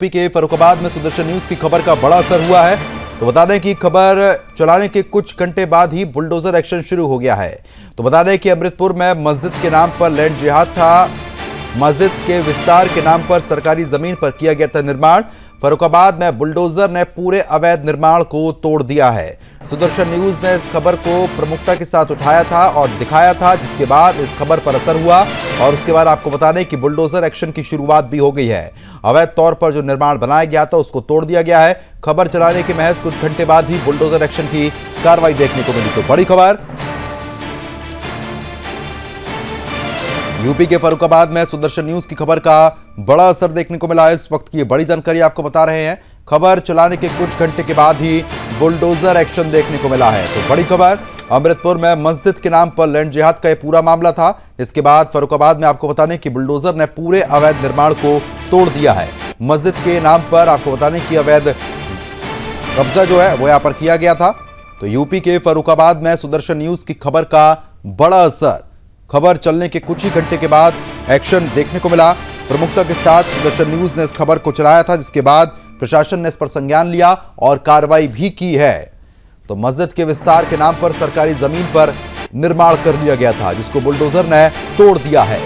UP के फर्रुखाबाद में Sudarshan news की खबर का बड़ा असर हुआ है। तो बता दें कि खबर चलाने के कुछ घंटे बाद ही बुलडोजर एक्शन शुरू हो गया है। तो बता दें कि अमृतपुर में मस्जिद के नाम पर लैंड जिहाद था। मस्जिद के विस्तार के नाम पर सरकारी जमीन पर किया गया था निर्माण। फर्रुखाबाद में बुलडोजर ने पूरे अवैध निर्माण को तोड़ दिया है। सुदर्शन न्यूज ने इस खबर को प्रमुखता के साथ उठाया था और दिखाया था, जिसके बाद इस खबर पर असर हुआ और उसके बाद आपको बता दें कि बुलडोजर एक्शन की शुरुआत भी हो गई है। अवैध तौर पर जो निर्माण बनाया गया था उसको तोड़ दिया गया है। खबर चलाने के महज कुछ घंटे बाद ही बुलडोजर एक्शन की कार्रवाई देखने को मिली। तो बड़ी खबर, यूपी के फर्रुखाबाद में सुदर्शन न्यूज की खबर का बड़ा असर देखने को मिला है। इस वक्त की बड़ी जानकारी आपको बता रहे हैं। खबर चलाने के कुछ घंटे के बाद ही बुलडोजर एक्शन देखने को मिला है। तो बड़ी खबर, अमृतपुर में मस्जिद के नाम पर लैंड जिहाद का यह पूरा मामला था। इसके बाद फर्रुखाबाद में आपको बता दें कि बुलडोजर ने पूरे अवैध निर्माण को तोड़ दिया है। मस्जिद के नाम पर आपको बता दें कि अवैध कब्जा जो है वो यहाँ पर किया गया था। तो यूपी के फर्रुखाबाद में सुदर्शन न्यूज की खबर का बड़ा असर, खबर चलने के कुछ ही घंटे के बाद एक्शन देखने को मिला। प्रमुखता के साथ सुदर्शन न्यूज ने इस खबर को चलाया था, जिसके बाद प्रशासन ने इस पर संज्ञान लिया और कार्रवाई भी की है। तो मस्जिद के विस्तार के नाम पर सरकारी जमीन पर निर्माण कर लिया गया था, जिसको बुलडोजर ने तोड़ दिया है।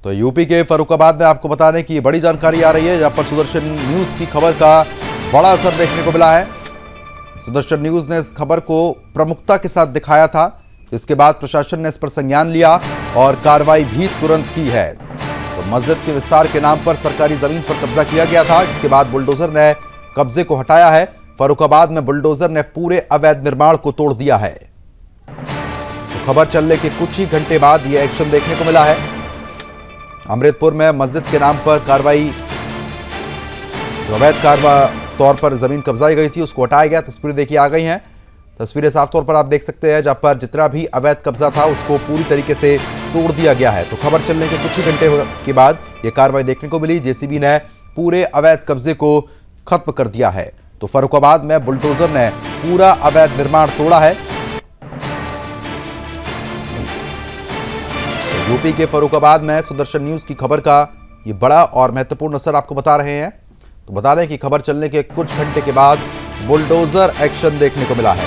तो यूपी के फर्रुखाबाद में आपको बता दें कि बड़ी जानकारी आ रही है, जहां पर सुदर्शन न्यूज की खबर का बड़ा असर देखने को मिला है। सुदर्शन न्यूज ने इस खबर को प्रमुखता के साथ दिखाया था, इसके बाद प्रशासन ने इस पर संज्ञान लिया और कार्रवाई भी तुरंत की है। तो मस्जिद के विस्तार के नाम पर सरकारी जमीन पर कब्जा किया गया था, जिसके बाद बुलडोजर ने कब्जे को हटाया है। फर्रुखाबाद में बुलडोजर ने पूरे अवैध निर्माण को तोड़ दिया है। तो खबर चलने के कुछ ही घंटे बाद यह एक्शन देखने को मिला है। अमृतपुर में मस्जिद के नाम पर कार्रवाई, जो अवैध तौर पर जमीन कब्जाई गई थी उसको हटाया गया। तस्वीरें देखिए आ गई हैं। तस्वीरें साफ तौर पर आप देख सकते हैं, जहां पर जितना भी अवैध कब्जा था उसको पूरी तरीके से तोड़ दिया गया है। तो खबर चलने के कुछ ही घंटे के बाद यह कार्रवाई देखने को मिली। जेसीबी ने पूरे अवैध कब्जे को खत्म कर दिया है। तो फर्रुखाबाद में बुलडोजर ने पूरा अवैध निर्माण तोड़ा है। तो यूपी के फर्रुखाबाद में सुदर्शन न्यूज की खबर का यह बड़ा और महत्वपूर्ण असर आपको बता रहे हैं। तो बता दें कि खबर चलने के कुछ घंटे के बाद बुलडोजर एक्शन देखने को मिला है।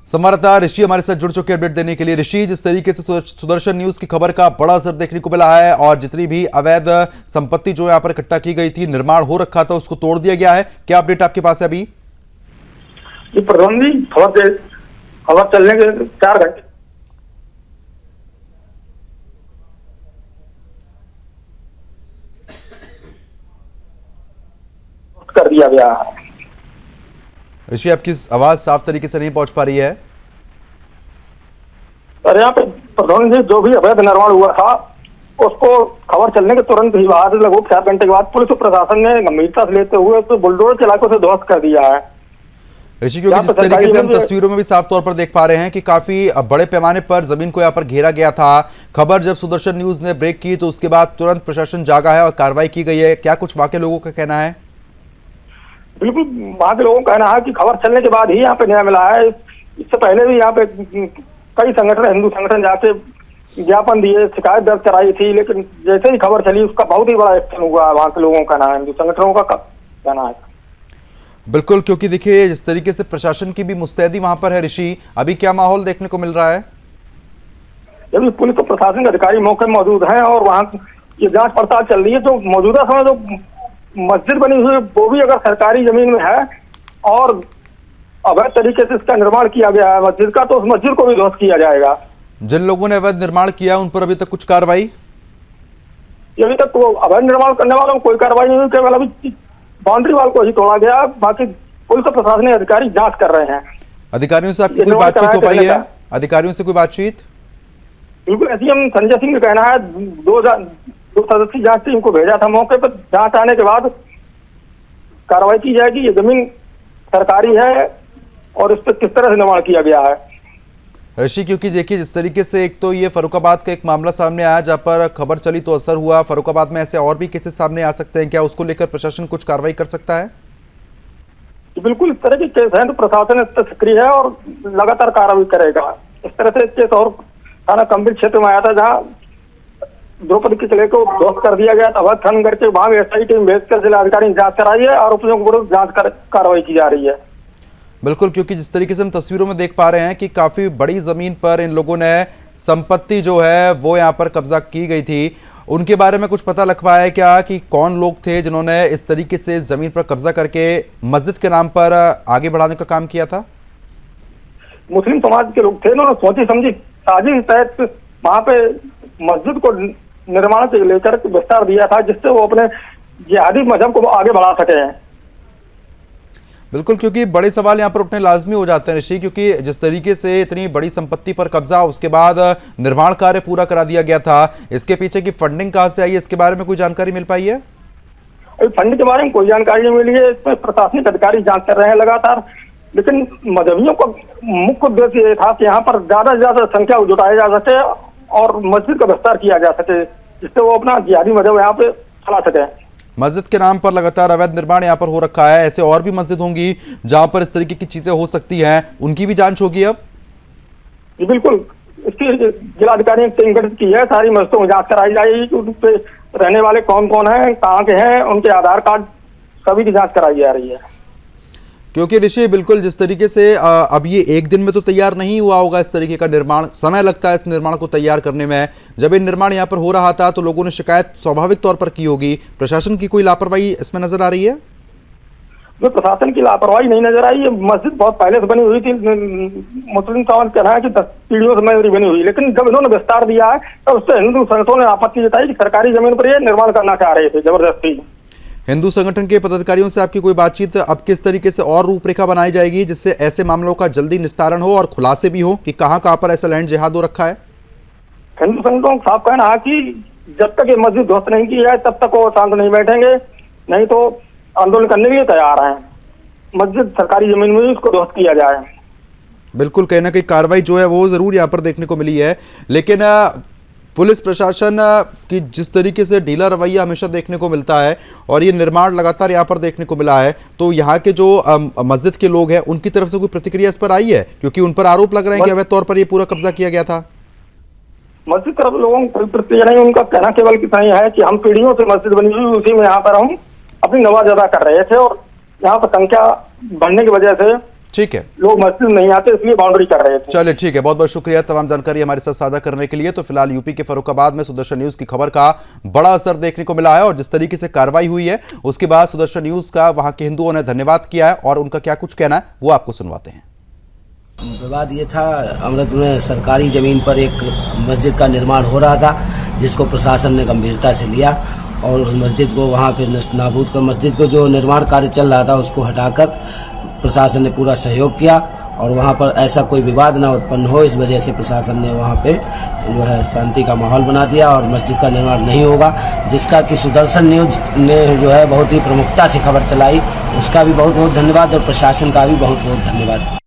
संवाददाता ऋषि हमारे साथ जुड़ चुके अपडेट देने के लिए। ऋषि, जिस तरीके से सुदर्शन न्यूज की खबर का बड़ा असर देखने को मिला है और जितनी भी अवैध संपत्ति जो यहां पर इकट्ठा की गई थी, निर्माण हो रखा था, उसको तोड़ दिया गया है, क्या अपडेट आपके पास है अभी? प्रधान जी, खबर चलने के 4 घंटे कर दिया गया है। ऋषि, आपकी आवाज साफ तरीके से नहीं पहुंच पा रही है। अरे यहाँ पे प्रधान जी, जो भी अवैध निर्माण हुआ था उसको खबर चलने के तुरंत ही बाद, लगभग 4 घंटे के बाद, पुलिस और प्रशासन ने गंभीरता से लेते हुए तो बुलडोजर चलाकर उसे ध्वस्त कर दिया है। ऋषि, क्योंकि जिस तरीके से हम तस्वीरों में भी साफ तौर पर देख पा रहे हैं कि काफी बड़े पैमाने पर जमीन को यहाँ पर घेरा गया था। खबर जब सुदर्शन न्यूज ने ब्रेक की तो उसके बाद तुरंत प्रशासन जागा है और कार्रवाई की गई है। क्या कुछ वाकई लोगों का कहना है? बिल्कुल, वहां के लोगों का कहना है कि खबर चलने के बाद ही यहाँ पे न्याय मिला है। इससे पहले भी यहाँ पे कई संगठन, हिंदू संगठन जाके ज्ञापन दिए, शिकायत दर्ज कराई थी, लेकिन जैसे ही खबर चली उसका बहुत ही बड़ा एक्शन हुआ। वहां के लोगों का कहना है, हिंदू संगठनों का कहना है। बिल्कुल, क्योंकि देखिए जिस तरीके से प्रशासन की भी मुस्तैदी वहां पर है ऋषि, अभी क्या माहौल देखने को मिल रहा है? जब पुलिस और प्रशासन के अधिकारी मौके में मौजूद हैं और वहाँ ये जांच पड़ताल चल रही है। जो मौजूदा समय जो मस्जिद बनी हुई वो भी अगर सरकारी जमीन में है और अवैध तरीके से इसका निर्माण किया गया है मस्जिद का, तो उस मस्जिद को भी ध्वस्त किया जाएगा। जिन लोगों ने अवैध निर्माण किया उन पर अभी तक कुछ कार्रवाई? अभी तक तो अवैध निर्माण करने वालों को कोई कार्रवाई नहीं हुई, केवल अभी बाउंड्री वाल को ही तोड़ा गया। बाकी पुलिस और प्रशासनिक अधिकारी जांच कर रहे हैं। अधिकारियों से आपकी कोई बातचीत हो पाई है? अधिकारियों से कोई बातचीत? बिल्कुल, एसडीएम संजय सिंह का कहना है 2 सदस्यीय जांच टीम को भेजा था मौके पर। जांच आने के बाद कार्रवाई की जाएगी। ये जमीन सरकारी है और इस पर किस तरह से निर्माण किया गया है। ऋषि, क्योंकि देखिए जिस तरीके से एक तो ये फर्रुखाबाद का एक मामला सामने आया जहां पर खबर चली तो असर हुआ, फर्रुखाबाद में ऐसे और भी केसेस सामने आ सकते हैं, क्या उसको लेकर प्रशासन कुछ कार्रवाई कर सकता है? बिल्कुल, इस तरह के केस हैं तो प्रशासन इस पर सक्रिय है और लगातार कार्रवाई करेगा। इस तरह से केस और थाना कंबिल क्षेत्र में आया था, जहाँ द्रौपदी के किले को ध्वस्त कर दिया गया था। अवैध खनन करके वहां भी एसआई टीम भेजकर जिलाधिकारी ने जांच कराई है, आरोपियों के विरुद्ध जांच कार्रवाई की जा रही है। बिल्कुल, क्योंकि जिस तरीके से हम तस्वीरों में देख पा रहे हैं कि काफी बड़ी जमीन पर इन लोगों ने संपत्ति जो है वो यहाँ पर कब्जा की गई थी, उनके बारे में कुछ पता लग पाया है क्या कि कौन लोग थे जिन्होंने इस तरीके से जमीन पर कब्जा करके मस्जिद के नाम पर आगे बढ़ाने का काम किया था? मुस्लिम समाज के लोग थे, उन्होंने सोची समझी साजिश के तहत वहां पे मस्जिद को निर्माण से लेकर विस्तार दिया था, जिससे वो अपने जिहादी मजहब को आगे बढ़ा सके हैं। बिल्कुल, क्योंकि बड़े सवाल यहाँ पर उठने लाजमी हो जाते हैं ऋषि, क्योंकि जिस तरीके से इतनी बड़ी संपत्ति पर कब्जा, उसके बाद निर्माण कार्य पूरा करा दिया गया था, इसके पीछे की फंडिंग कहाँ से आई है, इसके बारे में कोई जानकारी मिल पाई है? फंड के बारे में कोई जानकारी नहीं मिली है। इसमें प्रशासनिक अधिकारी जांच कर रहे हैं लगातार, लेकिन मजहबियों का मुख्य उद्देश्य ये था कि यहाँ पर ज्यादा से ज्यादा संख्या जुटाई जा सके और मस्जिद का विस्तार किया जा सके, जिससे वो अपना जिहादी मजहब यहाँ पे चला सके। मस्जिद के नाम पर लगातार अवैध निर्माण यहाँ पर हो रखा है, ऐसे और भी मस्जिद होंगी जहाँ पर इस तरीके की चीजें हो सकती हैं, उनकी भी जांच होगी अब? जी बिल्कुल, इसकी जिलाधिकारी ने टीम गठित की है, सारी मस्जिदों में जांच कराई जाएगी कि उन पे रहने वाले कौन कौन हैं, कहाँ के हैं, उनके आधार कार्ड सभी की जांच कराई जा रही है। क्योंकि ऋषि बिल्कुल जिस तरीके से अब ये एक दिन में तो तैयार नहीं हुआ होगा, इस तरीके का निर्माण समय लगता है इस निर्माण को तैयार करने में। जब ये निर्माण यहाँ पर हो रहा था तो लोगों ने शिकायत स्वाभाविक तौर पर की होगी, प्रशासन की कोई लापरवाही इसमें नजर आ रही है? जो प्रशासन की लापरवाही नहीं नजर आई, ये मस्जिद बहुत पहले से बनी हुई थी, मुस्लिम समाज कह रहा है कि 10 पीढ़ियों से मेरी बनी हुई, लेकिन जब इन्होंने विस्तार दिया है तब उससे हिंदू संगठनों ने आपत्ति जताई कि सरकारी जमीन पर ये निर्माण करना चाह रहे थे जबरदस्ती। हिंदू संगठन के पदाधिकारियों से आपकी कोई बातचीत? अब किस तरीके से और रूपरेखा बनाई जाएगी जिससे ऐसे मामलों का जल्दी निस्तारण हो और खुलासे भी हो कि कहां पर ऐसा लैंड जिहाद हो रखा है? हिंदू संगठनों का साफ कहना है कि जब तक ये मस्जिद ध्वस्त नहीं की जाए तब तक वो शांत नहीं बैठेंगे, नहीं तो आंदोलन करने के लिए तैयार हैं। मस्जिद सरकारी जमीन में उसको ध्वस्त किया जाए। बिल्कुल, कहीं ना कहीं कार्रवाई जो है वो जरूर यहाँ पर देखने को मिली है, लेकिन पुलिस प्रशासन की जिस तरीके से ढीला रवैया हमेशा देखने को मिलता है और ये निर्माण लगातार यहाँ पर देखने को मिला है, तो यहाँ के जो मस्जिद के लोग हैं उनकी तरफ से कोई प्रतिक्रिया इस पर आई है? क्योंकि उन पर आरोप लग रहे हैं कि अवैध तौर पर ये पूरा कब्जा किया गया था। मस्जिद तरफ लोगों को कोई प्रतिक्रिया नहीं, उनका कहना केवल कितना ही है कि हम पीढ़ियों से मस्जिद बनी हुई उसी में यहाँ पर हम अपनी नमाज अदा कर रहे थे और यहाँ पर संख्या बढ़ने की वजह से ठीक है लोग मस्जिद नहीं आते, इसलिए बाउंड्री कर रहे थे। चलिए ठीक है, बहुत बहुत शुक्रिया तमाम जानकारी हमारे साथ साझा करने के लिए। तो फिलहाल यूपी के फर्रुखाबाद में सुदर्शन न्यूज की खबर का बड़ा असर देखने को मिला है और जिस तरीके से कार्रवाई हुई है उसके बाद सुदर्शन न्यूज का वहां के हिंदुओं ने धन्यवाद किया है और उनका क्या कुछ कहना है वो आपको सुनवाते हैं। विवाद ये था, अमृत में सरकारी जमीन पर एक मस्जिद का निर्माण हो रहा था, जिसको प्रशासन ने गंभीरता से लिया और उस मस्जिद को वहाँ पे नाबूद कर, मस्जिद को जो निर्माण कार्य चल रहा था उसको हटाकर प्रशासन ने पूरा सहयोग किया और वहाँ पर ऐसा कोई विवाद ना उत्पन्न हो, इस वजह से प्रशासन ने वहाँ पे जो है शांति का माहौल बना दिया और मस्जिद का निर्माण नहीं होगा, जिसका कि सुदर्शन न्यूज ने जो है बहुत ही प्रमुखता से खबर चलाई, उसका भी बहुत बहुत धन्यवाद और प्रशासन का भी बहुत बहुत धन्यवाद।